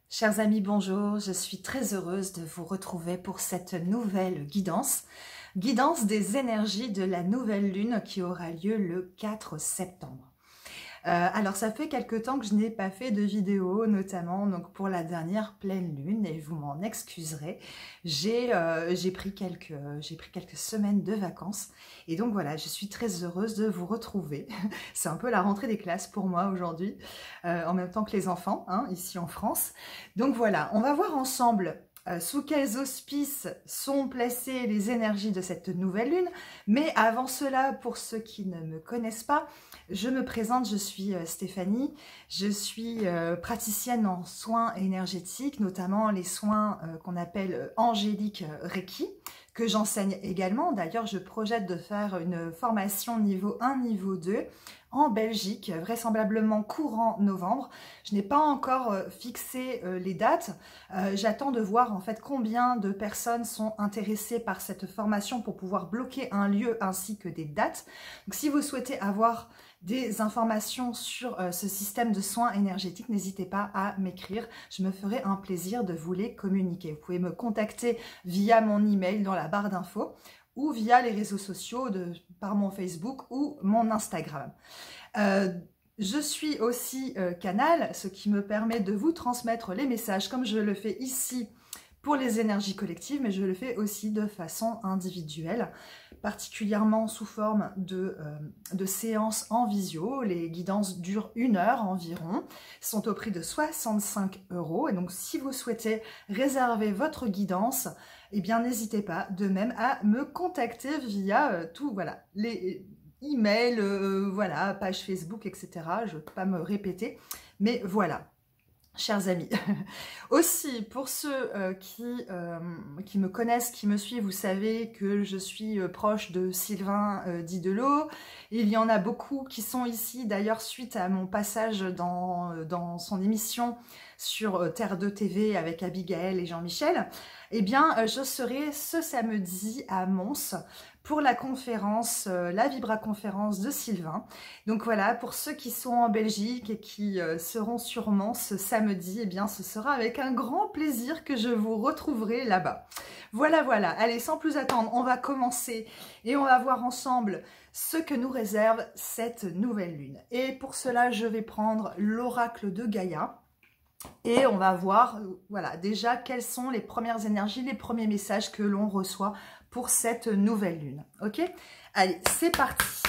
Chers amis, bonjour, je suis très heureuse de vous retrouver pour cette nouvelle guidance des énergies de la nouvelle lune qui aura lieu le 4 septembre. Alors ça fait quelque temps que je n'ai pas fait de vidéo, notamment donc pour la dernière pleine lune, et vous m'en excuserez. J'ai pris quelques semaines de vacances, et donc voilà, je suis très heureuse de vous retrouver. C'est un peu la rentrée des classes pour moi aujourd'hui, en même temps que les enfants, hein, ici en France. Donc voilà, on va voir ensemble sous quels auspices sont placées les énergies de cette nouvelle lune. Mais avant cela, pour ceux qui ne me connaissent pas, je me présente, je suis Stéphanie, je suis praticienne en soins énergétiques, notamment les soins qu'on appelle angélique Reiki, que j'enseigne également. D'ailleurs, je projette de faire une formation niveau 1, niveau 2 en Belgique, vraisemblablement courant novembre. Je n'ai pas encore fixé les dates. J'attends de voir en fait combien de personnes sont intéressées par cette formation pour pouvoir bloquer un lieu ainsi que des dates. Donc si vous souhaitez avoir des informations sur ce système de soins énergétiques, n'hésitez pas à m'écrire. Je me ferai un plaisir de vous les communiquer. Vous pouvez me contacter via mon email dans la barre d'infos ou via les réseaux sociaux, par mon Facebook ou mon Instagram. Je suis aussi canal, ce qui me permet de vous transmettre les messages comme je le fais ici pour les énergies collectives, mais je le fais aussi de façon individuelle, particulièrement sous forme de séances en visio. Les guidances durent 1 heure environ, sont au prix de 65 €. Et donc si vous souhaitez réserver votre guidance, eh bien n'hésitez pas de même à me contacter via les emails, voilà, page Facebook, etc. Je ne vais pas me répéter, mais voilà. Chers amis, aussi pour ceux qui me connaissent, qui me suivent, vous savez que je suis proche de Sylvain Didelo. Il y en a beaucoup qui sont ici, d'ailleurs suite à mon passage dans son émission sur Terre 2 TV avec Abigail et Jean-Michel. Eh bien, je serai ce samedi à Mons pour la conférence, la Vibra conférence de Sylvain. Donc voilà, pour ceux qui sont en Belgique et qui seront sûrement ce samedi, eh bien ce sera avec un grand plaisir que je vous retrouverai là-bas. Voilà, voilà. Allez, sans plus attendre, on va commencer et on va voir ensemble ce que nous réserve cette nouvelle lune. Et pour cela, je vais prendre l'oracle de Gaïa. Et on va voir, voilà, déjà quelles sont les premières énergies, les premiers messages que l'on reçoit pour cette nouvelle lune. Ok? Allez, c'est parti.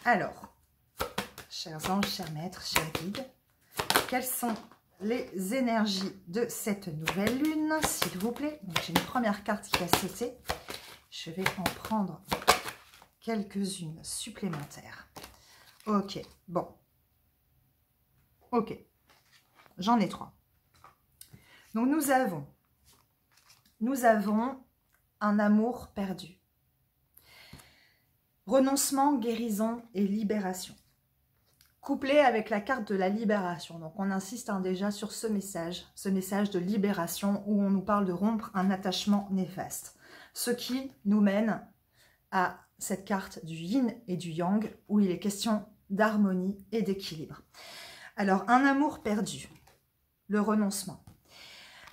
Alors, chers anges, chers maîtres, chers guides, quelles sont les énergies de cette nouvelle lune, s'il vous plaît? J'ai une première carte qui a sauté. Je vais en prendre quelques-unes supplémentaires. Ok, bon. Ok, j'en ai 3. Donc nous avons un amour perdu. Renoncement, guérison et libération. Couplé avec la carte de la libération. Donc on insiste déjà sur ce message de libération où on nous parle de rompre un attachement néfaste. Ce qui nous mène à cette carte du yin et du yang où il est question d'harmonie et d'équilibre. Alors, un amour perdu, le renoncement.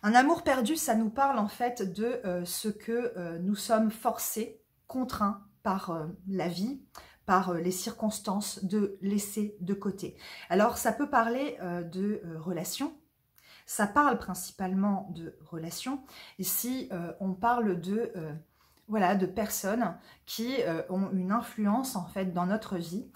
Un amour perdu, ça nous parle en fait de ce que nous sommes forcés, contraints par la vie, par les circonstances de laisser de côté. Alors, ça peut parler de relations, ça parle principalement de relations. Ici, on parle de, voilà, de personnes qui ont une influence en fait dans notre vie,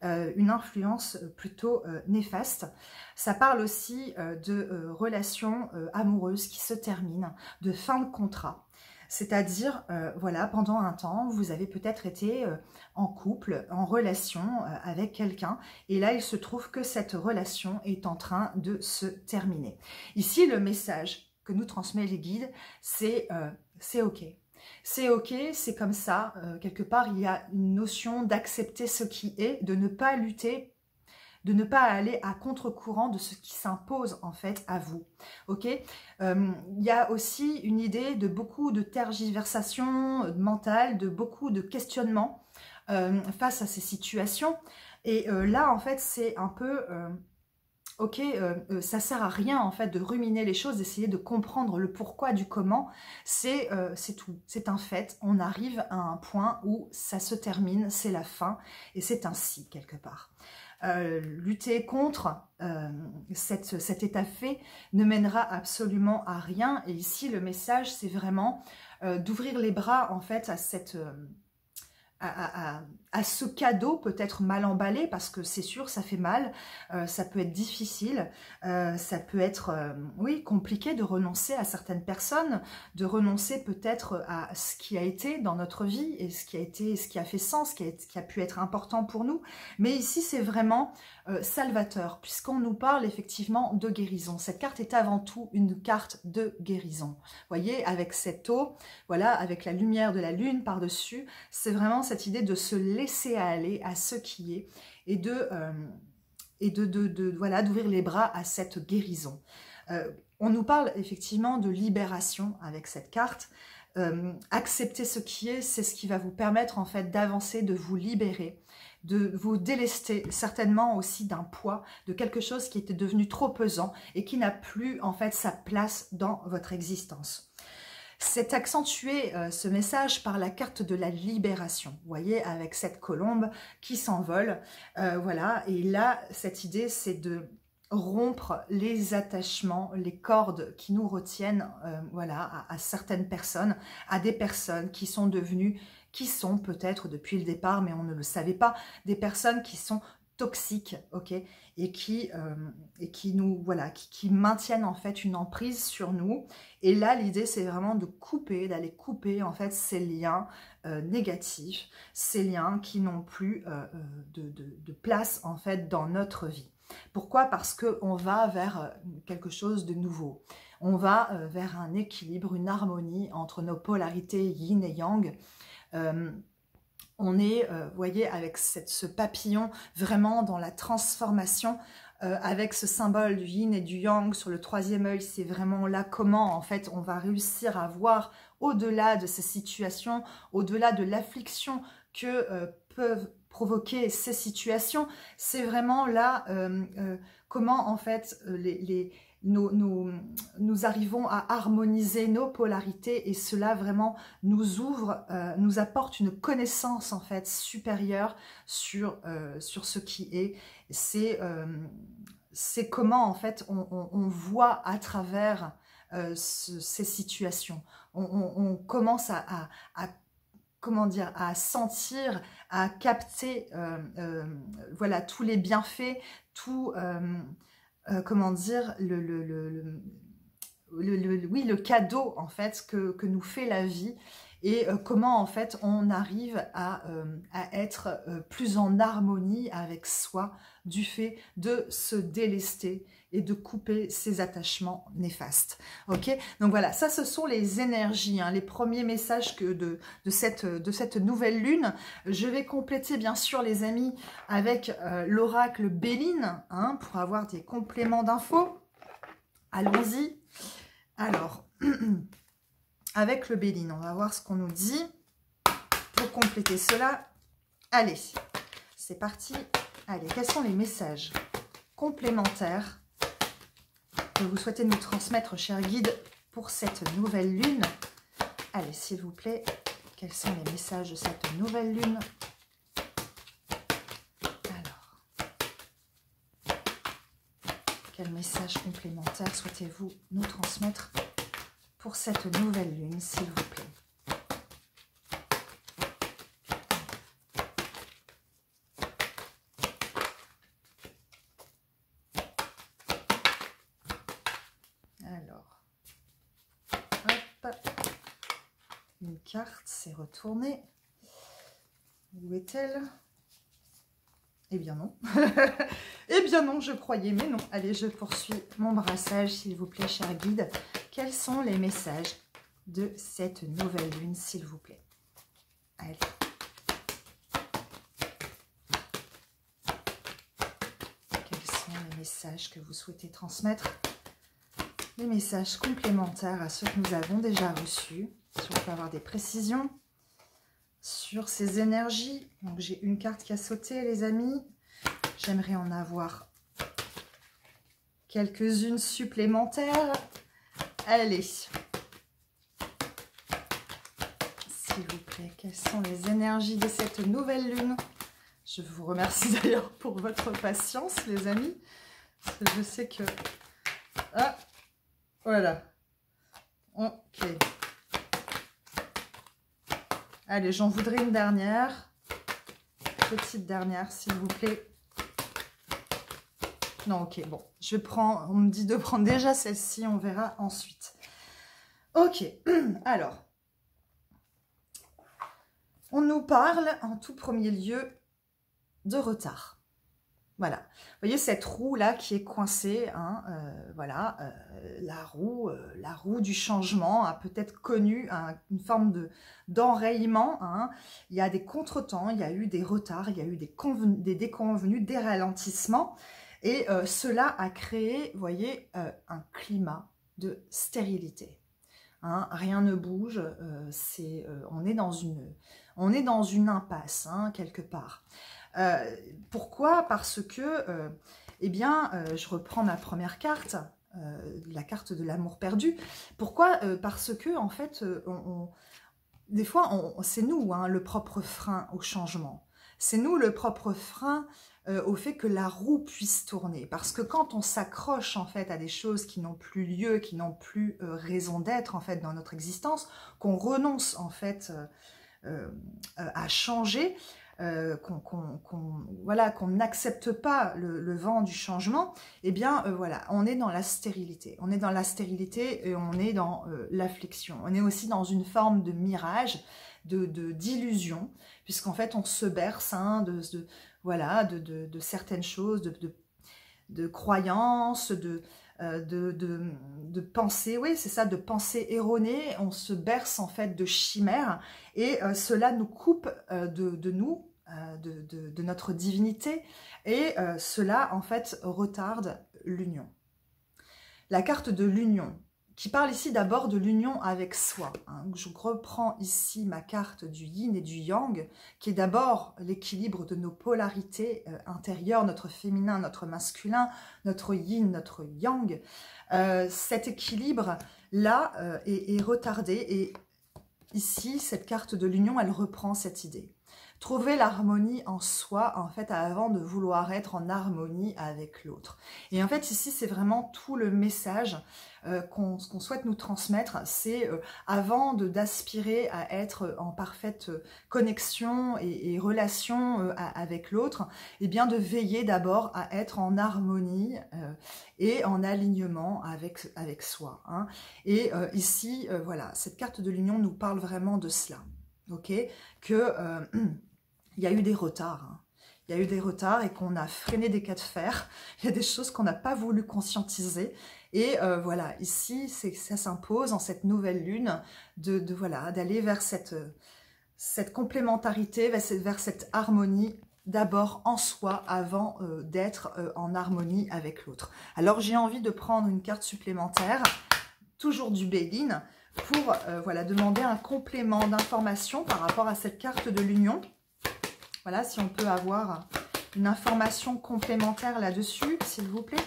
une influence plutôt néfaste. Ça parle aussi de relations amoureuses qui se terminent, de fin de contrat. C'est-à-dire, voilà, pendant un temps, vous avez peut-être été en couple, en relation avec quelqu'un, et là, il se trouve que cette relation est en train de se terminer. Ici, le message que nous transmet les guides, c'est OK. C'est ok, c'est comme ça. Quelque part, il y a une notion d'accepter ce qui est, de ne pas lutter, de ne pas aller à contre-courant de ce qui s'impose en fait à vous. Ok, il y a aussi une idée de beaucoup de tergiversations mentales, de beaucoup de questionnements face à ces situations. Et là, en fait, c'est un peu ok, ça sert à rien en fait de ruminer les choses, d'essayer de comprendre le pourquoi du comment, c'est tout, c'est un fait, on arrive à un point où ça se termine, c'est la fin, et c'est ainsi quelque part. Lutter contre cet état fait ne mènera absolument à rien, et ici le message c'est vraiment d'ouvrir les bras en fait à cette... à ce cadeau peut-être mal emballé, parce que c'est sûr ça fait mal, ça peut être difficile, ça peut être oui, compliqué de renoncer à certaines personnes, de renoncer peut-être à ce qui a été dans notre vie et ce qui a fait sens, qui a pu être important pour nous. Mais ici c'est vraiment salvateur, puisqu'on nous parle effectivement de guérison. Cette carte est avant tout une carte de guérison. Vous voyez, avec cette eau, voilà, avec la lumière de la lune par-dessus, c'est vraiment cette idée de se laisser aller à ce qui est et voilà, d'ouvrir les bras à cette guérison. On nous parle effectivement de libération avec cette carte. Accepter ce qui est, c'est ce qui va vous permettre en fait d'avancer, de vous libérer, de vous délester certainement aussi d'un poids, de quelque chose qui était devenu trop pesant et qui n'a plus en fait sa place dans votre existence. C'est accentué ce message par la carte de la libération, vous voyez, avec cette colombe qui s'envole, voilà, et là cette idée c'est de rompre les attachements, les cordes qui nous retiennent voilà, à certaines personnes, à des personnes qui sont devenues, qui sont peut-être depuis le départ, mais on ne le savait pas, des personnes qui sont toxiques, ok, et qui nous, voilà, qui maintiennent en fait une emprise sur nous. Et là, l'idée, c'est vraiment de couper, d'aller couper en fait ces liens négatifs, ces liens qui n'ont plus de place en fait dans notre vie. Pourquoi? Parce qu'on va vers quelque chose de nouveau. On va vers un équilibre, une harmonie entre nos polarités yin et yang. On est, vous voyez, avec ce papillon, vraiment dans la transformation, avec ce symbole du yin et du yang sur le troisième œil. C'est vraiment là comment, en fait, on va réussir à voir au-delà de ces situations, au-delà de l'affliction que peuvent provoquer ces situations. C'est vraiment là comment, en fait, nous arrivons à harmoniser nos polarités, et cela vraiment nous ouvre, nous apporte une connaissance en fait supérieure sur ce qui est. C'est comment en fait on voit à travers ces situations. On commence à comment dire, à sentir, à capter voilà, tous les bienfaits, tout... comment dire, oui, le cadeau en fait que nous fait la vie, et comment en fait on arrive à être plus en harmonie avec soi du fait de se délester et de couper ses attachements néfastes. Ok, donc voilà, ça ce sont les énergies, hein, les premiers messages de cette nouvelle lune. Je vais compléter bien sûr les amis avec l'oracle Béline, hein, pour avoir des compléments d'infos. Allons-y. Alors, avec le Béline, on va voir ce qu'on nous dit pour compléter cela. Allez, c'est parti. Allez, quels sont les messages complémentaires que vous souhaitez nous transmettre, cher guide, pour cette nouvelle lune? Allez, s'il vous plaît, quels sont les messages de cette nouvelle lune? Alors, quel message complémentaire souhaitez-vous nous transmettre pour cette nouvelle lune, s'il vous plaît? Une carte s'est retournée. Où est-elle? Eh bien non. Eh bien non, je croyais, mais non. Allez, je poursuis mon brassage, s'il vous plaît, cher guide. Quels sont les messages de cette nouvelle lune, s'il vous plaît? Allez. Quels sont les messages que vous souhaitez transmettre? Les messages complémentaires à ceux que nous avons déjà reçus. Si on peut avoir des précisions sur ces énergies. Donc j'ai une carte qui a sauté, les amis. J'aimerais en avoir quelques-unes supplémentaires. Allez. S'il vous plaît, quelles sont les énergies de cette nouvelle lune? Je vous remercie d'ailleurs pour votre patience, les amis. Parce que je sais que... Ah, voilà. Ok. Allez, j'en voudrais une dernière. Petite dernière, s'il vous plaît. Non, ok, bon. Je prends, on me dit de prendre déjà celle-ci, on verra ensuite. Ok, alors. On nous parle, en tout premier lieu, de retard. Voilà. Vous voyez cette roue-là qui est coincée, hein, voilà, la roue du changement a peut-être connu une forme d'enrayement. Hein. Il y a des contretemps, il y a eu des retards, il y a eu des déconvenus, des ralentissements. Et cela a créé, vous voyez, un climat de stérilité. Hein, rien ne bouge, on est dans une impasse, hein, quelque part. Pourquoi? Parce que, eh bien, je reprends ma première carte, la carte de l'amour perdu. Pourquoi? Parce que, en fait, des fois, c'est nous, hein, le propre frein au changement. C'est nous le propre frein au fait que la roue puisse tourner. Parce que quand on s'accroche, en fait, à des choses qui n'ont plus lieu, qui n'ont plus raison d'être, en fait, dans notre existence, qu'on renonce, en fait, à changer, qu'on n'accepte pas le vent du changement, eh bien, voilà, on est dans la stérilité. On est dans la stérilité et on est dans l'affliction. On est aussi dans une forme de mirage, d'illusion, puisqu'en fait, on se berce, hein, voilà, de certaines choses, de croyances, de pensées, oui, c'est ça, de pensées erronées. On se berce en fait de chimères et cela nous coupe de nous, de notre divinité, et cela en fait retarde l'union. La carte de l'union, qui parle ici d'abord de l'union avec soi. Hein. Je reprends ici ma carte du yin et du yang, qui est d'abord l'équilibre de nos polarités intérieures, notre féminin, notre masculin, notre yin, notre yang. Cet équilibre-là est retardé, et ici, cette carte de l'union, elle reprend cette idée. Trouver l'harmonie en soi, en fait, avant de vouloir être en harmonie avec l'autre. Et en fait, ici, c'est vraiment tout le message qu'on souhaite nous transmettre. C'est avant d'aspirer à être en parfaite connexion et relation avec l'autre, eh bien, de veiller d'abord à être en harmonie et en alignement avec soi. Hein. Et ici, voilà, cette carte de l'union nous parle vraiment de cela. Ok, que il y a eu des retards. Hein. Il y a eu des retards et qu'on a freiné des cas de fer. Il y a des choses qu'on n'a pas voulu conscientiser. Et voilà, ici, ça s'impose en cette nouvelle lune voilà, d'aller vers cette complémentarité, vers cette harmonie, d'abord en soi, avant d'être en harmonie avec l'autre. Alors, j'ai envie de prendre une carte supplémentaire, toujours du Béline, pour voilà, demander un complément d'information par rapport à cette carte de l'union. Voilà, si on peut avoir une information complémentaire là-dessus, s'il vous plaît.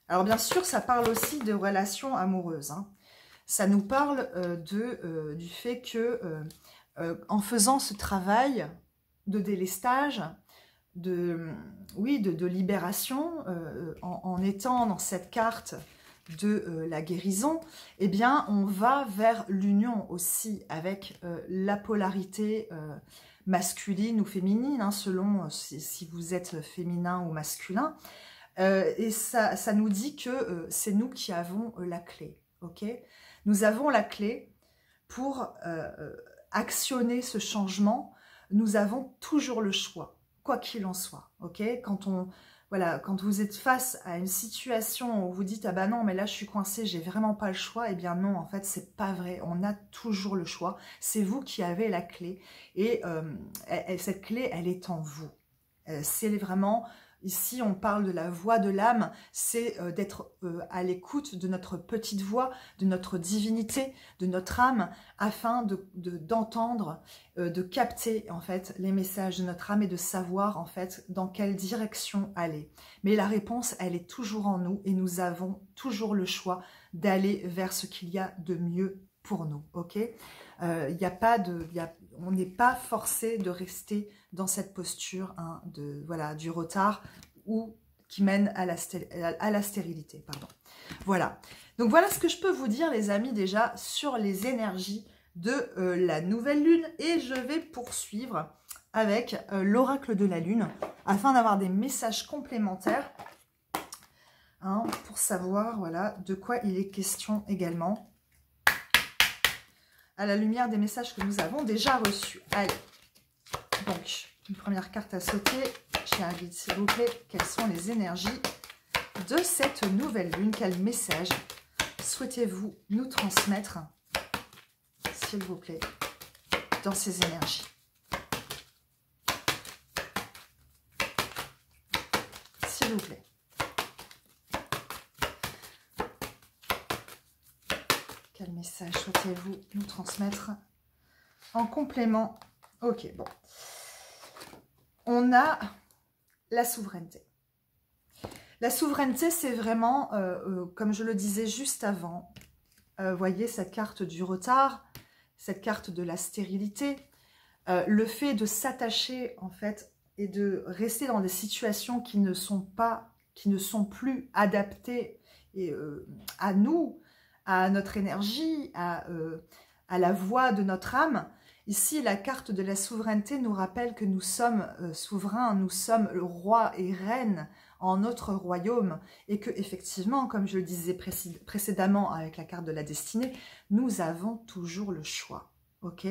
Alors bien sûr, ça parle aussi de relations amoureuses. Hein. Ça nous parle du fait que en faisant ce travail de délestage, de libération, en étant dans cette carte de la guérison, eh bien, on va vers l'union aussi avec la polarité masculine ou féminine, hein, selon si vous êtes féminin ou masculin. Et ça nous dit que c'est nous qui avons la clé. Okay, nous avons la clé pour actionner ce changement. Nous avons toujours le choix, quoi qu'il en soit. Okay, quand vous êtes face à une situation où vous dites « Ah bah non, mais là je suis coincée, j'ai vraiment pas le choix », eh bien non, en fait, c'est pas vrai. On a toujours le choix. C'est vous qui avez la clé. Et cette clé, elle est en vous. C'est vraiment Ici, on parle de la voix de l'âme, c'est d'être à l'écoute de notre petite voix, de notre divinité, de notre âme, afin d'entendre, de capter en fait les messages de notre âme et de savoir en fait dans quelle direction aller. Mais la réponse, elle est toujours en nous et nous avons toujours le choix d'aller vers ce qu'il y a de mieux pour nous, ok? On n'est pas forcé de rester dans cette posture hein, du retard ou qui mène à la stérilité. Pardon. Voilà. Donc voilà ce que je peux vous dire les amis déjà sur les énergies de la nouvelle lune. Et je vais poursuivre avec l'oracle de la lune afin d'avoir des messages complémentaires hein, pour savoir voilà, de quoi il est question également. À la lumière des messages que nous avons déjà reçus. Allez, donc, une première carte à sauter. Cher guide, s'il vous plaît, quelles sont les énergies de cette nouvelle lune? Quel message souhaitez-vous nous transmettre, s'il vous plaît, dans ces énergies? S'il vous plaît. Quel message souhaitez-vous nous transmettre en complément? Ok, bon. On a la souveraineté. La souveraineté, c'est vraiment, comme je le disais juste avant, voyez cette carte du retard, cette carte de la stérilité, le fait de s'attacher en fait et de rester dans des situations qui ne sont plus adaptées à nous, à notre énergie, à la voix de notre âme. Ici, la carte de la souveraineté nous rappelle que nous sommes souverains, nous sommes le roi et reine en notre royaume et que effectivement, comme je le disais précédemment avec la carte de la destinée, nous avons toujours le choix. Ok?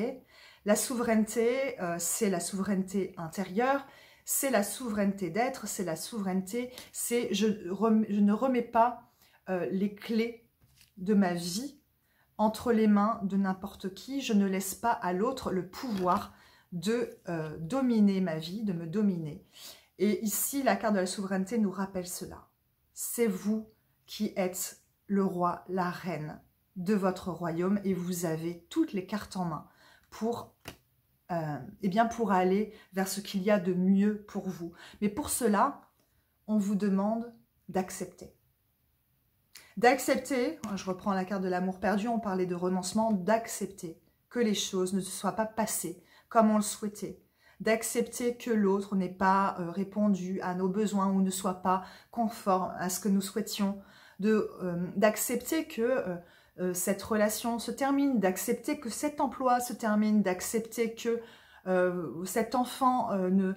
La souveraineté, c'est la souveraineté intérieure, c'est la souveraineté d'être, c'est la souveraineté, c'est je ne remets pas les clés de ma vie entre les mains de n'importe qui. Je ne laisse pas à l'autre le pouvoir de dominer ma vie, de me dominer. Et ici, la carte de la souveraineté nous rappelle cela. C'est vous qui êtes le roi, la reine de votre royaume et vous avez toutes les cartes en main pour, pour aller vers ce qu'il y a de mieux pour vous. Mais pour cela, on vous demande d'accepter. D'accepter, je reprends la carte de l'amour perdu, on parlait de renoncement, d'accepter que les choses ne se soient pas passées comme on le souhaitait, d'accepter que l'autre n'ait pas répondu à nos besoins ou ne soit pas conforme à ce que nous souhaitions, d'accepter que cette relation se termine, d'accepter que cet emploi se termine, d'accepter que cet enfant ne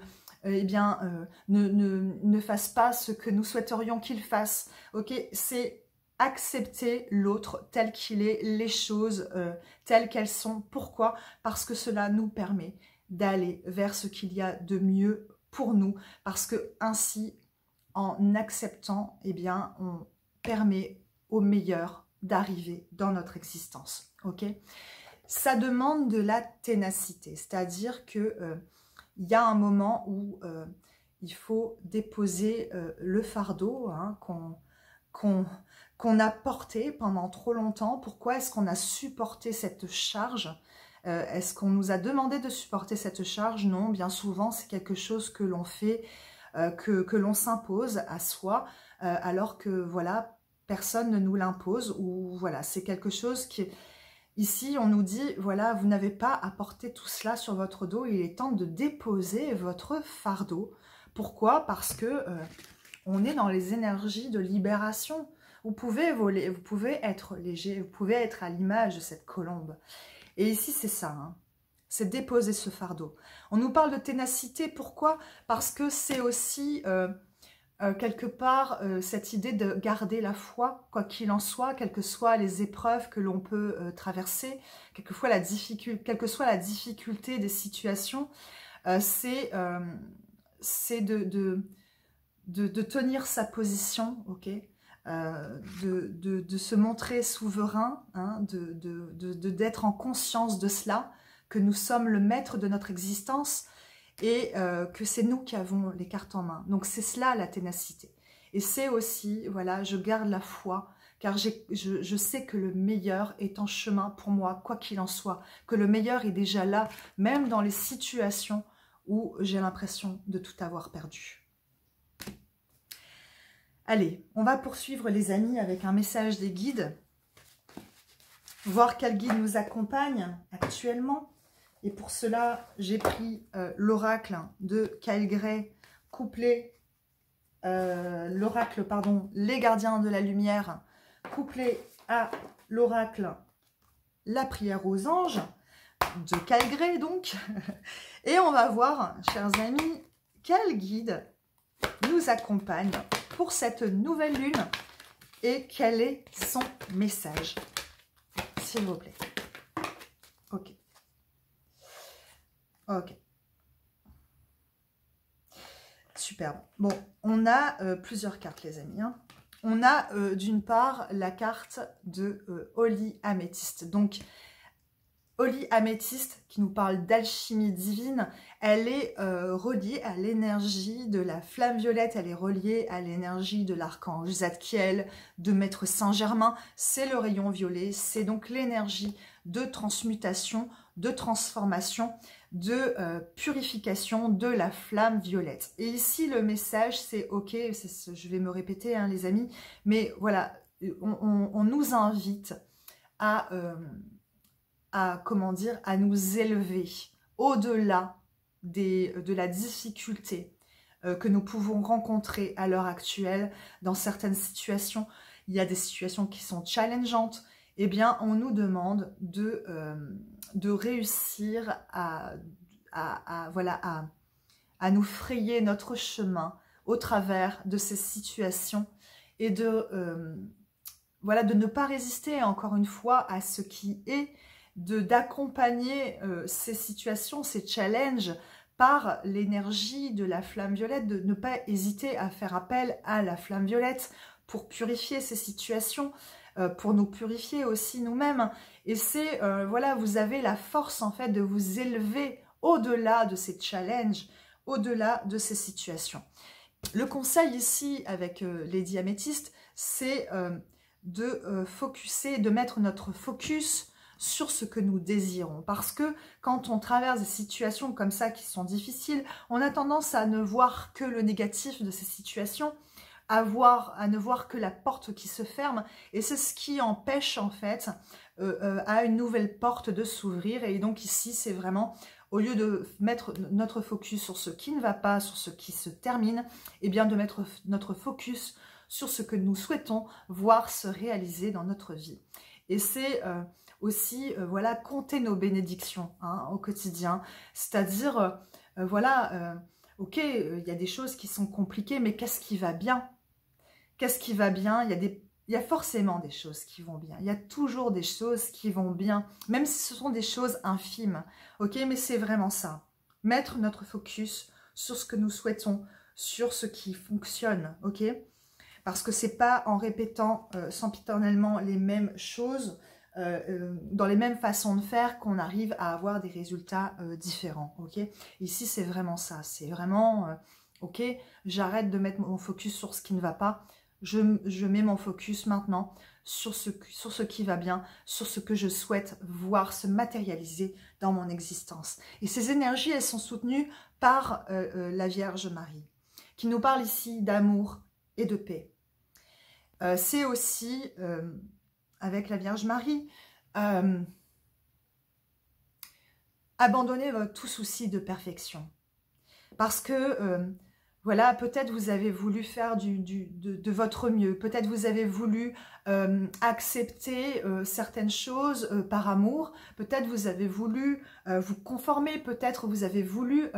fasse pas ce que nous souhaiterions qu'il fasse. Ok, c'est accepter l'autre tel qu'il est, les choses telles qu'elles sont. Pourquoi? Parce que cela nous permet d'aller vers ce qu'il y a de mieux pour nous. Parce que ainsi, en acceptant, on permet au meilleur d'arriver dans notre existence. Ok? Ça demande de la ténacité, c'est-à-dire que il y a un moment où il faut déposer le fardeau hein, qu'on a porté pendant trop longtemps. Pourquoi est-ce qu'on a supporté cette charge? Est-ce qu'on nous a demandé de supporter cette charge? Non, bien souvent c'est quelque chose que l'on fait, que l'on s'impose à soi, alors que voilà, personne ne nous l'impose, ou voilà, c'est quelque chose qui... Ici, on nous dit, voilà, vous n'avez pas à porter tout cela sur votre dos, il est temps de déposer votre fardeau. Pourquoi? Parce que on est dans les énergies de libération. Vous pouvez voler, vous pouvez être léger, vous pouvez être à l'image de cette colombe. Et ici, c'est ça, hein, c'est déposer ce fardeau. On nous parle de ténacité, pourquoi? Parce que c'est aussi... quelque part, cette idée de garder la foi, quoi qu'il en soit, quelles que soient les épreuves que l'on peut traverser, quelle que soit la difficulté des situations, c'est de tenir sa position, ok, de se montrer souverain, hein, d'être en conscience de cela, que nous sommes le maître de notre existence, et que c'est nous qui avons les cartes en main. Donc c'est cela la ténacité. Et c'est aussi, voilà, je garde la foi, car je sais que le meilleur est en chemin pour moi, quoi qu'il en soit, que le meilleur est déjà là, même dans les situations où j'ai l'impression de tout avoir perdu. Allez, on va poursuivre les amis avec un message des guides, voir quel guide nous accompagne actuellement. Et pour cela, j'ai pris l'oracle de Kyle Gray, couplé, l'oracle, pardon, les gardiens de la lumière, couplé à l'oracle la prière aux anges, de Kyle Gray donc. Et on va voir, chers amis, quel guide nous accompagne pour cette nouvelle lune et quel est son message, s'il vous plaît. Ok. Ok. Superbe. Bon, on a plusieurs cartes, les amis. Hein. On a d'une part la carte de Holy Amethyst. Donc, Holy Amethyst, qui nous parle d'alchimie divine, elle est reliée à l'énergie de la flamme violette, elle est reliée à l'énergie de l'archange Zadkiel, de Maître Saint-Germain. C'est le rayon violet, c'est donc l'énergie de transmutation, de transformation, de purification de la flamme violette. Et ici, le message, c'est ok, je vais me répéter, hein, les amis, mais voilà, on nous invite à comment dire, à nous élever au-delà de la difficulté que nous pouvons rencontrer à l'heure actuelle dans certaines situations. Il y a des situations qui sont challengeantes. Eh bien, on nous demande de réussir voilà, à nous frayer notre chemin au travers de ces situations et voilà, de ne pas résister encore une fois à ce qui est, d'accompagner ces situations, ces challenges par l'énergie de la flamme violette, de ne pas hésiter à faire appel à la flamme violette pour purifier ces situations, pour nous purifier aussi nous-mêmes. Et c'est, voilà, vous avez la force en fait de vous élever au-delà de ces challenges, au-delà de ces situations. Le conseil ici avec Lady Amethyst, c'est de focuser, de mettre notre focus sur ce que nous désirons. Parce que quand on traverse des situations comme ça qui sont difficiles, on a tendance à ne voir que le négatif de ces situations, à ne voir que la porte qui se ferme. Et c'est ce qui empêche en fait à une nouvelle porte de s'ouvrir. Et donc ici, c'est vraiment, au lieu de mettre notre focus sur ce qui ne va pas, sur ce qui se termine, eh bien de mettre notre focus sur ce que nous souhaitons voir se réaliser dans notre vie. Et c'est aussi, voilà, compter nos bénédictions hein, au quotidien. C'est-à-dire, voilà, ok, il y a des choses qui sont compliquées, mais qu'est-ce qui va bien? Qu'est-ce qui va bien? Il y a forcément des choses qui vont bien. Il y a toujours des choses qui vont bien, même si ce sont des choses infimes. Ok, mais c'est vraiment ça. Mettre notre focus sur ce que nous souhaitons, sur ce qui fonctionne, ok? Parce que c'est pas en répétant sempiternellement les mêmes choses, dans les mêmes façons de faire qu'on arrive à avoir des résultats différents, ok? Ici, c'est vraiment ça, c'est vraiment, ok, j'arrête de mettre mon focus sur ce qui ne va pas, je mets mon focus maintenant sur ce qui va bien, sur ce que je souhaite voir se matérialiser dans mon existence. Et ces énergies, elles sont soutenues par la Vierge Marie, qui nous parle ici d'amour et de paix. C'est aussi, avec la Vierge Marie, abandonner tout souci de perfection. Parce que, voilà, peut-être vous avez voulu faire de votre mieux, peut-être vous avez voulu accepter certaines choses par amour, peut-être vous avez voulu vous conformer, peut-être vous avez voulu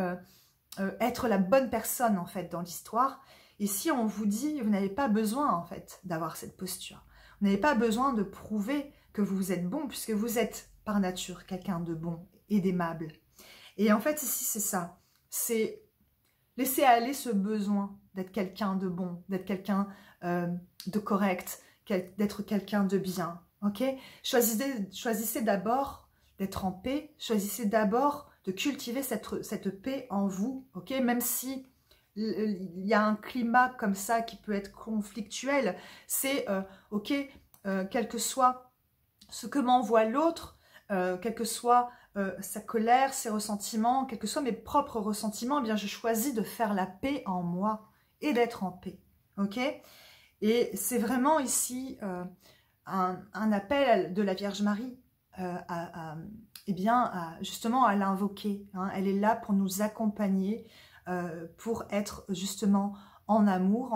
être la bonne personne en fait dans l'histoire. Et si on vous dit, vous n'avez pas besoin en fait d'avoir cette posture. Vous n'avez pas besoin de prouver que vous êtes bon, puisque vous êtes par nature quelqu'un de bon et d'aimable. Et en fait ici c'est ça, c'est laisser aller ce besoin d'être quelqu'un de bon, d'être quelqu'un de correct, d'être quelqu'un de bien. Ok? Choisissez d'abord d'être en paix, choisissez d'abord de cultiver cette paix en vous, ok? Même si il y a un climat comme ça qui peut être conflictuel, c'est ok, quel que soit ce que m'envoie l'autre, quel que soit sa colère, ses ressentiments, quels que soient mes propres ressentiments, eh bien je choisis de faire la paix en moi et d'être en paix, ok? Et c'est vraiment ici un appel de la Vierge Marie justement à l'invoquer, hein. Elle est là pour nous accompagner, pour être justement en amour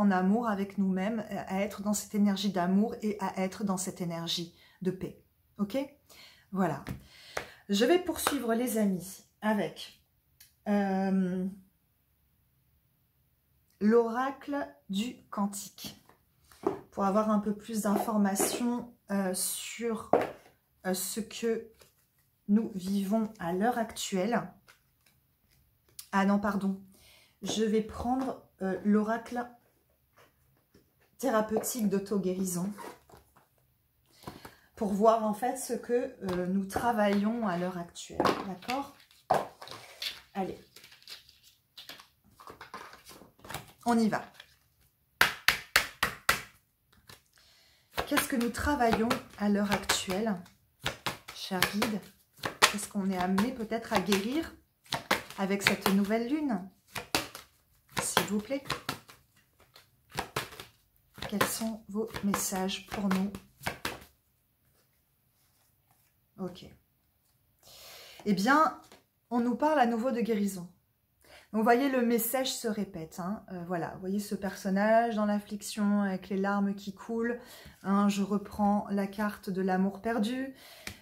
avec nous-mêmes, à être dans cette énergie d'amour et à être dans cette énergie de paix. Ok? Voilà. Je vais poursuivre les amis avec l'oracle du Cantique. Pour avoir un peu plus d'informations sur ce que nous vivons à l'heure actuelle. Ah non, pardon. Je vais prendre l'oracle thérapeutique d'auto-guérison pour voir en fait ce que nous travaillons à l'heure actuelle. D'accord? Allez. On y va. Qu'est-ce que nous travaillons à l'heure actuelle, cher guide? Qu'est-ce qu'on est amené peut-être à guérir avec cette nouvelle lune? S'il vous plaît. Quels sont vos messages pour nous? Ok. Eh bien, on nous parle à nouveau de guérison. Donc, vous voyez, le message se répète. Hein. Voilà, vous voyez ce personnage dans l'affliction avec les larmes qui coulent. Hein, je reprends la carte de l'amour perdu.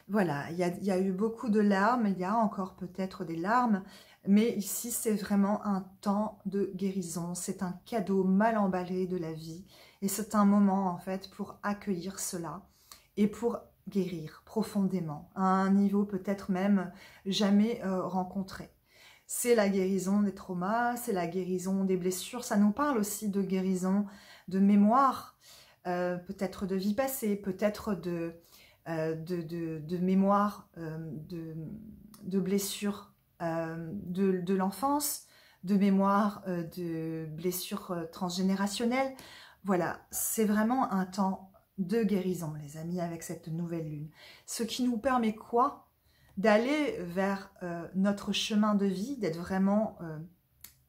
Voilà, il y a eu beaucoup de larmes. Il y a encore peut-être des larmes. Mais ici, c'est vraiment un temps de guérison. C'est un cadeau mal emballé de la vie. Et c'est un moment, en fait, pour accueillir cela et pour guérir profondément, à un niveau peut-être même jamais rencontré. C'est la guérison des traumas, c'est la guérison des blessures. Ça nous parle aussi de guérison de mémoire, peut-être de vie passée, peut-être de mémoire, de blessures de l'enfance, de mémoire de blessures transgénérationnelles. Voilà, c'est vraiment un temps de guérison, les amis, avec cette nouvelle lune. Ce qui nous permet quoi? D'aller vers notre chemin de vie, d'être vraiment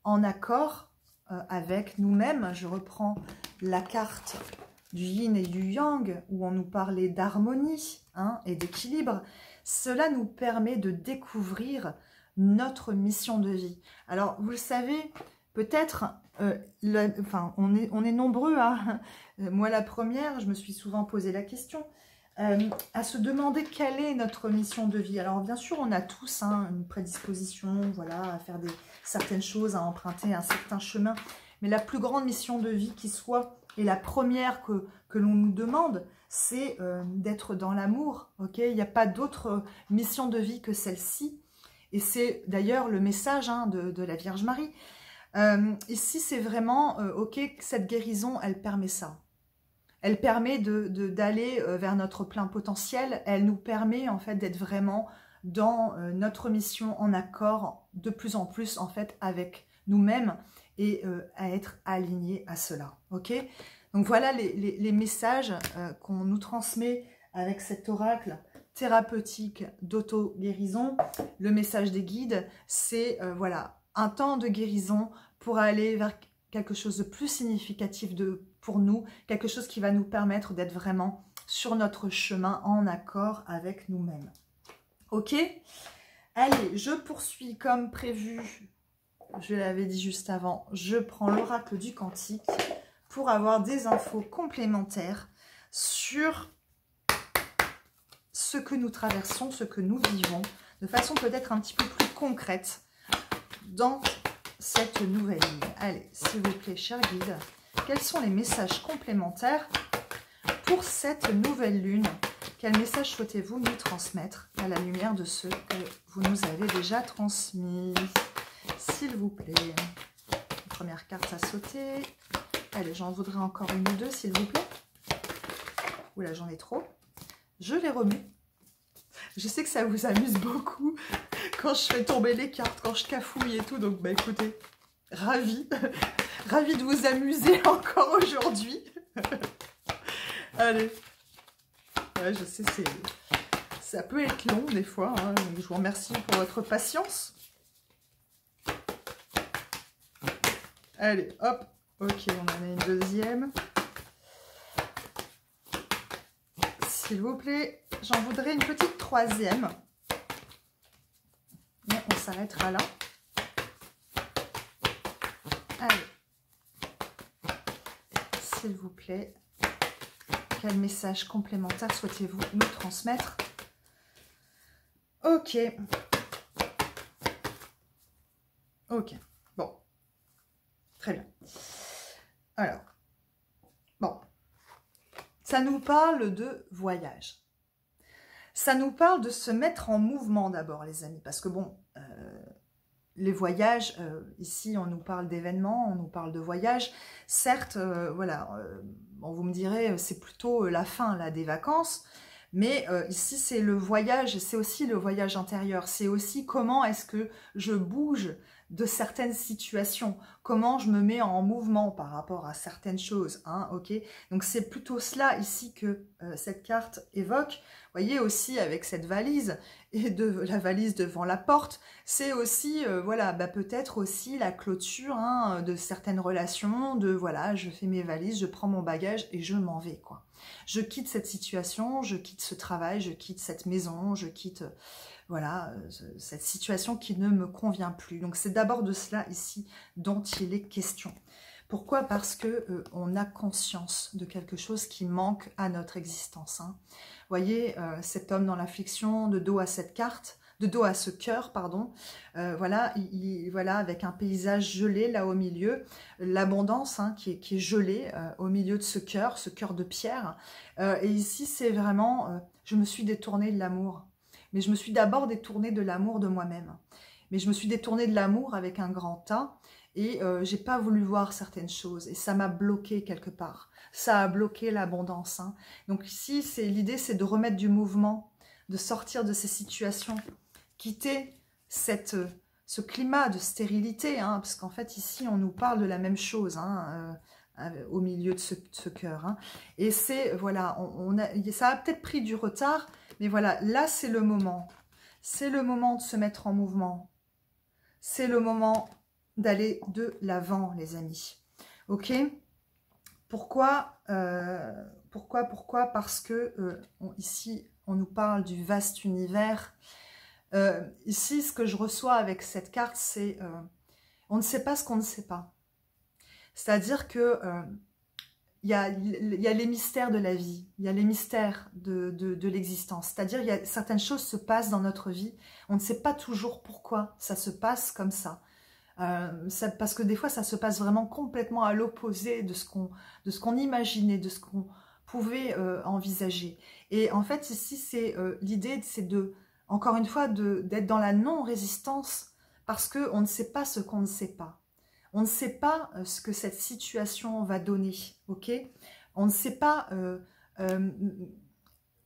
en accord avec nous-mêmes. Je reprends la carte du yin et du yang, où on nous parlait d'harmonie et d'équilibre. Cela nous permet de découvrir notre mission de vie. Alors, vous le savez, peut-être, on est nombreux, hein. Moi la première, je me suis souvent posé la question, à se demander quelle est notre mission de vie. Alors bien sûr, on a tous une prédisposition, voilà, à faire certaines choses, à emprunter un certain chemin, mais la plus grande mission de vie qui soit, et la première que l'on nous demande, c'est d'être dans l'amour, ok? Il n'y a pas d'autre mission de vie que celle-ci, et c'est d'ailleurs le message de la Vierge Marie. Ici, c'est vraiment, ok, cette guérison, elle permet ça. Elle permet d'aller vers notre plein potentiel. Elle nous permet en fait d'être vraiment dans notre mission en accord de plus en plus en fait avec nous-mêmes et à être alignés à cela. Ok? Donc voilà les messages qu'on nous transmet avec cet oracle thérapeutique d'auto-guérison. Le message des guides, c'est voilà, un temps de guérison pour aller vers quelque chose de plus significatif pour nous, quelque chose qui va nous permettre d'être vraiment sur notre chemin en accord avec nous-mêmes. Ok? Allez, je poursuis comme prévu. Je l'avais dit juste avant, je prends l'oracle du Cantique pour avoir des infos complémentaires sur ce que nous traversons, ce que nous vivons, de façon peut-être un petit peu plus concrète dans cette nouvelle ligne. Allez, s'il vous plaît, chers guides, quels sont les messages complémentaires pour cette nouvelle lune? Quel message souhaitez-vous nous transmettre à la lumière de ceux que vous nous avez déjà transmis? S'il vous plaît. Première carte à sauter. Allez, j'en voudrais encore une ou deux, s'il vous plaît. Oula, j'en ai trop. Je les remets. Je sais que ça vous amuse beaucoup quand je fais tomber les cartes, quand je cafouille et tout. Donc, bah écoutez, ravie, ravie de vous amuser encore aujourd'hui. Allez. Ouais, je sais, ça peut être long des fois, hein, donc je vous remercie pour votre patience. Allez, hop. Ok, on en a une deuxième. S'il vous plaît, j'en voudrais une petite troisième. Mais on s'arrêtera là. Allez. S'il vous plaît. Quel message complémentaire souhaitez-vous nous transmettre? Ok. Ok. Bon. Très bien. Alors. Bon. Ça nous parle de voyage. Ça nous parle de se mettre en mouvement d'abord, les amis. Parce que bon, les voyages, ici, on nous parle d'événements, on nous parle de voyages. Certes, voilà, bon, vous me direz, c'est plutôt la fin là, des vacances. Mais ici, c'est le voyage, c'est aussi le voyage intérieur. C'est aussi comment est-ce que je bouge de certaines situations. Comment je me mets en mouvement par rapport à certaines choses. Hein, ok. Donc, c'est plutôt cela ici que cette carte évoque. Vous voyez aussi avec cette valise et la valise devant la porte, c'est aussi, voilà, bah, peut-être aussi la clôture hein, de certaines relations, de voilà, je fais mes valises, je prends mon bagage et je m'en vais, quoi. Je quitte cette situation, je quitte ce travail, je quitte cette maison, je quitte, voilà, cette situation qui ne me convient plus. Donc c'est d'abord de cela ici dont il est question. Pourquoi? Parce que on a conscience de quelque chose qui manque à notre existence. Hein. Vous voyez, cet homme dans l'affliction, de dos à cette carte, de dos à ce cœur, pardon, voilà, voilà, avec un paysage gelé là au milieu, l'abondance hein, qui est gelée au milieu de ce cœur de pierre. Et ici, c'est vraiment, je me suis détournée de l'amour. Mais je me suis d'abord détournée de l'amour de moi-même. Mais je me suis détournée de l'amour avec un grand A. Et j'ai pas voulu voir certaines choses et ça m'a bloqué quelque part. Ça a bloqué l'abondance. Hein. Donc ici, l'idée, c'est de remettre du mouvement, de sortir de ces situations, quitter ce climat de stérilité, hein, parce qu'en fait ici, on nous parle de la même chose hein, au milieu de ce cœur. Hein. Et c'est, voilà, ça a peut-être pris du retard, mais voilà, là c'est le moment. C'est le moment de se mettre en mouvement. C'est le moment d'aller de l'avant, les amis. Ok? Pourquoi Parce que ici, on nous parle du vaste univers. Ici, ce que je reçois avec cette carte, c'est on ne sait pas ce qu'on ne sait pas. C'est-à-dire que il y a les mystères de la vie, il y a les mystères de l'existence. C'est-à-dire il y a certaines choses se passent dans notre vie, on ne sait pas toujours pourquoi ça se passe comme ça. Parce que des fois, ça se passe vraiment complètement à l'opposé de ce qu'on imaginait, de ce qu'on pouvait envisager. Et en fait, ici, c'est l'idée, c'est encore une fois, d'être dans la non-résistance parce qu'on ne sait pas ce qu'on ne sait pas. On ne sait pas ce que cette situation va donner, ok? On ne sait pas,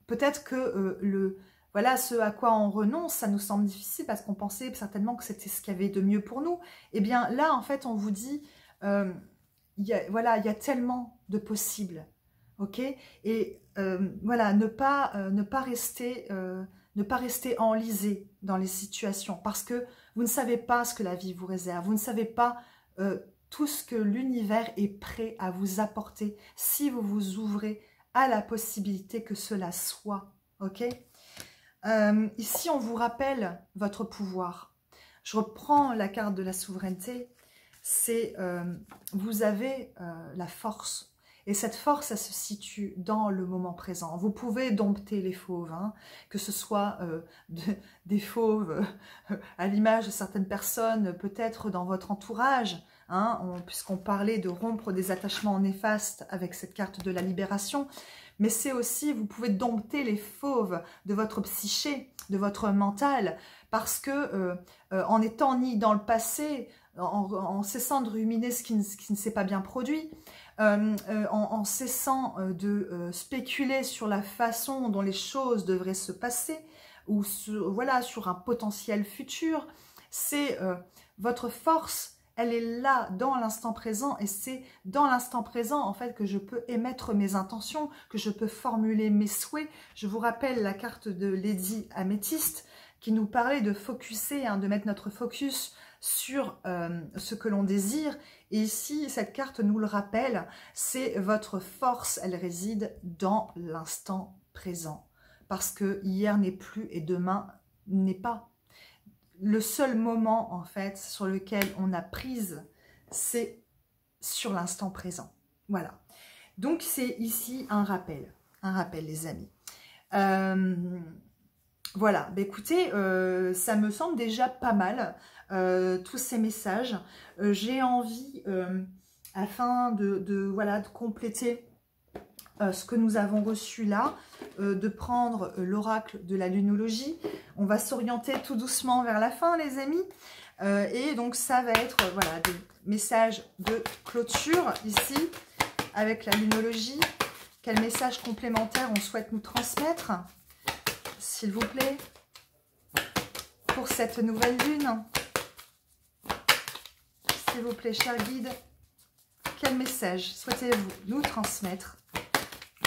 peut-être que voilà, ce à quoi on renonce, ça nous semble difficile parce qu'on pensait certainement que c'était ce qu'il y avait de mieux pour nous. Eh bien là, en fait, on vous dit, voilà, il y a tellement de possibles, ok? Et voilà, ne pas rester enlisé dans les situations parce que vous ne savez pas ce que la vie vous réserve, vous ne savez pas tout ce que l'univers est prêt à vous apporter si vous vous ouvrez à la possibilité que cela soit, ok? Ici, on vous rappelle votre pouvoir. Je reprends la carte de la souveraineté. C'est vous avez la force. Et cette force, elle se situe dans le moment présent. Vous pouvez dompter les fauves, hein, que ce soit des fauves à l'image de certaines personnes, peut-être dans votre entourage, hein, puisqu'on parlait de rompre des attachements néfastes avec cette carte de la libération. Mais c'est aussi, vous pouvez dompter les fauves de votre psyché, de votre mental, parce que en étant ni dans le passé, en cessant de ruminer ce qui ne s'est pas bien produit, en cessant de spéculer sur la façon dont les choses devraient se passer, ou sur, voilà, sur un potentiel futur. C'est votre force, elle est là dans l'instant présent et c'est dans l'instant présent en fait que je peux émettre mes intentions, que je peux formuler mes souhaits. Je vous rappelle la carte de Lady Améthyste qui nous parlait de focuser, hein, de mettre notre focus sur ce que l'on désire. Et ici, cette carte nous le rappelle, c'est votre force, elle réside dans l'instant présent. Parce que hier n'est plus et demain n'est pas. Le seul moment, en fait, sur lequel on a prise, c'est sur l'instant présent. Voilà. Donc, c'est ici un rappel, les amis. Voilà. Bah, écoutez, ça me semble déjà pas mal, tous ces messages. J'ai envie, afin voilà, de compléter ce que nous avons reçu là, de prendre l'oracle de la lunologie. On va s'orienter tout doucement vers la fin, les amis. Et donc, ça va être voilà, des messages de clôture ici, avec la lunologie. Quel message complémentaire on souhaite nous transmettre, s'il vous plaît, pour cette nouvelle lune? S'il vous plaît, cher guide, quel message souhaitez-vous nous transmettre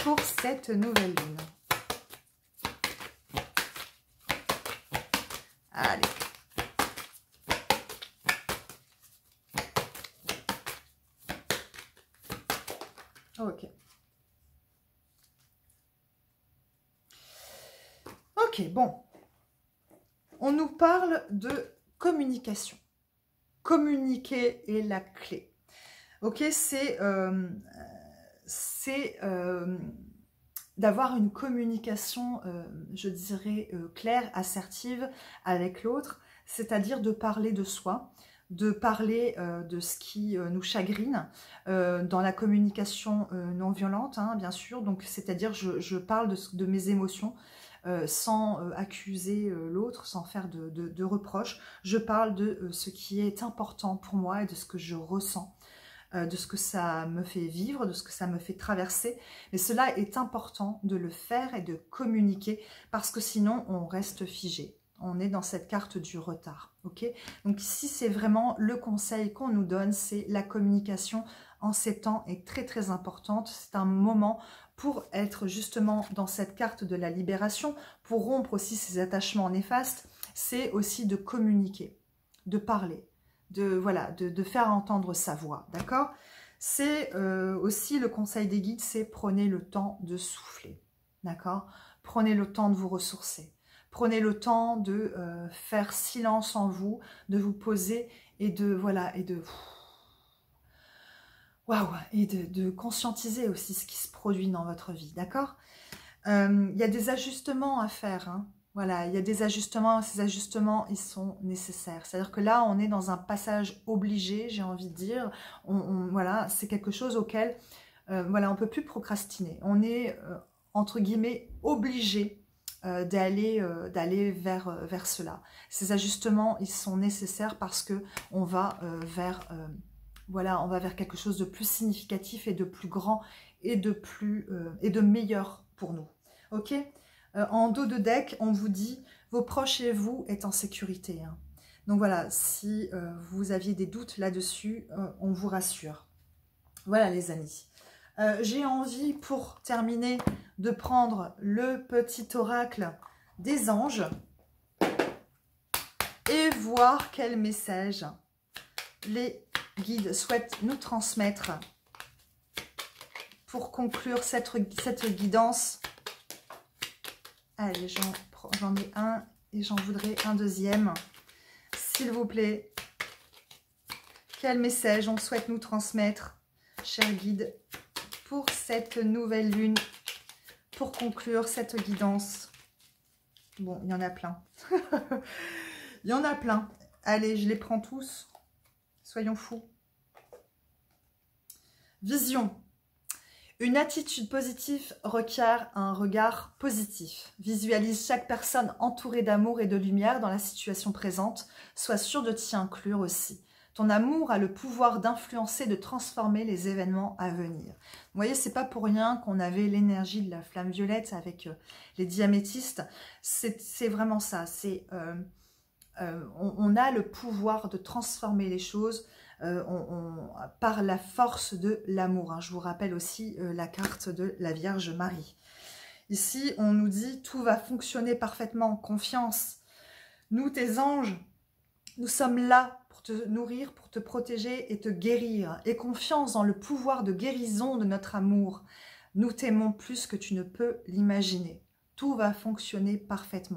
pour cette nouvelle lune? Allez. Ok. Ok, bon. On nous parle de communication. Communiquer est la clé. Ok, c'est d'avoir une communication, je dirais, claire, assertive avec l'autre, c'est-à-dire de parler de soi, de parler de ce qui nous chagrine, dans la communication non violente, hein, bien sûr, donc c'est-à-dire je parle de mes émotions, sans accuser l'autre, sans faire de reproches, je parle de ce qui est important pour moi et de ce que je ressens, de ce que ça me fait vivre, de ce que ça me fait traverser. Mais cela est important de le faire et de communiquer parce que sinon on reste figé. On est dans cette carte du retard. Ok, donc ici, c'est vraiment le conseil qu'on nous donne, c'est la communication en ces temps est très très importante. C'est un moment pour être justement dans cette carte de la libération, pour rompre aussi ces attachements néfastes. C'est aussi de communiquer, de parler, voilà, de faire entendre sa voix, d'accord? C'est aussi le conseil des guides, c'est prenez le temps de souffler, d'accord? Prenez le temps de vous ressourcer, prenez le temps de faire silence en vous, de vous poser et de, voilà, et de... Waouh, et de conscientiser aussi ce qui se produit dans votre vie, d'accord? Il y a des ajustements à faire, hein. Voilà, il y a des ajustements, ces ajustements, ils sont nécessaires. C'est-à-dire que là, on est dans un passage obligé, j'ai envie de dire. Voilà, c'est quelque chose auquel, voilà, on ne peut plus procrastiner. On est, entre guillemets, obligé d'aller vers cela. Ces ajustements, ils sont nécessaires parce que on va voilà, on va vers quelque chose de plus significatif et de plus grand et de meilleur pour nous. Ok? En dos de deck, on vous dit vos proches et vous êtes en sécurité. Hein. Donc voilà, si vous aviez des doutes là-dessus, on vous rassure. Voilà les amis. J'ai envie, pour terminer, de prendre le petit oracle des anges et voir quel message les guides souhaitent nous transmettre pour conclure cette guidance. Allez, j'en ai un et j'en voudrais un deuxième. S'il vous plaît, quel message on souhaite nous transmettre, chers guides, pour cette nouvelle lune, pour conclure cette guidance. Bon, il y en a plein. Il y en a plein. Allez, je les prends tous. Soyons fous. Vision. Une attitude positive requiert un regard positif. Visualise chaque personne entourée d'amour et de lumière dans la situation présente. Sois sûr de t'y inclure aussi. Ton amour a le pouvoir d'influencer, de transformer les événements à venir. Vous voyez, c'est pas pour rien qu'on avait l'énergie de la flamme violette avec les diaméthistes. C'est vraiment ça. On a le pouvoir de transformer les choses par la force de l'amour. Hein. Je vous rappelle aussi la carte de la Vierge Marie. Ici, on nous dit « Tout va fonctionner parfaitement, confiance. Nous, tes anges, nous sommes là pour te nourrir, pour te protéger et te guérir. Et confiance dans le pouvoir de guérison de notre amour. Nous t'aimons plus que tu ne peux l'imaginer. Tout va fonctionner parfaitement. »